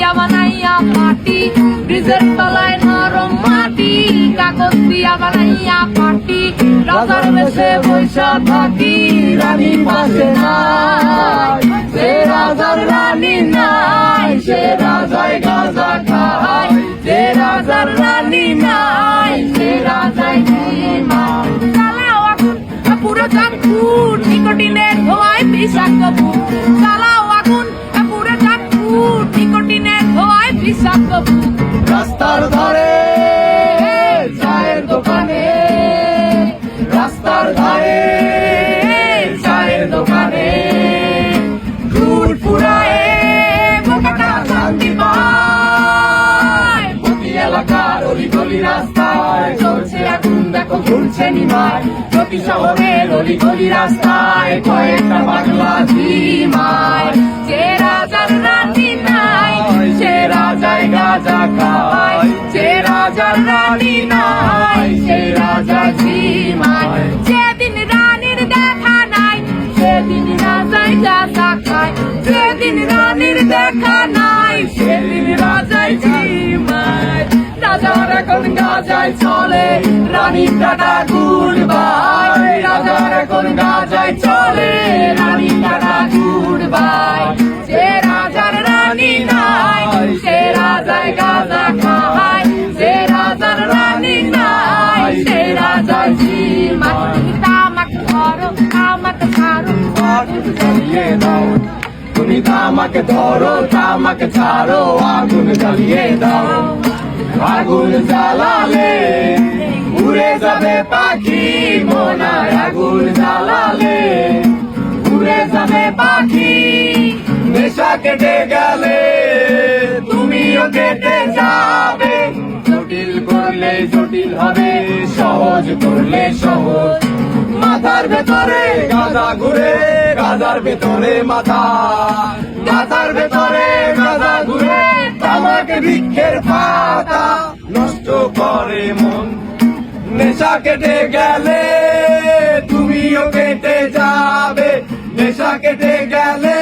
দিয়া বানাইয়া পাটি, ব্রিজের তলায় নরম মাটি, কাগজ দিয়া বানাইয়া পাটি, রাজার বেশে বৈশা থাকি, রানী পাশে নাই, সে রাজার রানী নাই, সে রাজায় গাঁজা খায়, যে রাজার রানী নাই, সে রাজায় ঘুমায়। চালাও আগুন পুরো চাঁদপুর, নিকোটিনের ধোঁয়ায় বিষাক্ত বুক, চালাও আগুন পুরো চাঁদপুর, নিকোটিনের ধোঁয়ায় বিষাক্ত বুক। রাস্তার ধারে চায়ের দোকানে, রাস্তার ধারে চায়ের দোকানে, ঘুর ফুরায় বোকাটা শান্তি পায়, প্রতি এলাকার অলি গলি রাস্তায় চলছে আগুন দেখো ঘুরছে নিমায়, প্রতি শহরের অলি গলি রাস্তায় কয়েকটা বাংলা ঝিমায়, যে রাজার রানী নাই, সে রাজায় গাঁজা খায়, যে রাজার রানী নাই, সে রাজা ঝিমায়। যেদিন রানীর দেখা নাই, সেদিন রাজায় গাঁজা খায়, যেদিন রানীর দেখা নাই, সেদিন রাজায় ঝিমায়। রাজার এখন গাঁজায় চলে, রানীর টাটা গুড বাই, রাজার এখন গাঁজায় চলে, রানীর টাটা গুড বাই। যে রাজার রানী নাই, সে রাজায় গাঁজা খায়, যে রাজার রানী নাই, সে রাজায় ঝিমায়। তামাক ধরো তামাক ছাড়ো, আগুন জ্বালিয়ে দাও, তুমি তামাক ধরো তামাক ছাড়ো, আগুন জ্বালিয়ে দাও। আগুন জ্বালালে উড়ে যাবে পাখি মনায়, আগুন জ্বালালে উড়ে যাবে পাখি, নেশা কেটে গেলে তুমিও কেটে যাবে, জটিল করলে জটিল হবে, সহজ করলে সহজ। মাথার ভেতরে গাঁজা ঘুরে, গাঁজার ভেতরে মাথা, মাথার ভেতরে গাঁজা ঘুরে, তামাক বৃক্ষের পাতা নষ্ট করে মন, নেশা কেটে গেলে তুমিও কেটে যাবে, নেশা কেটে গেলে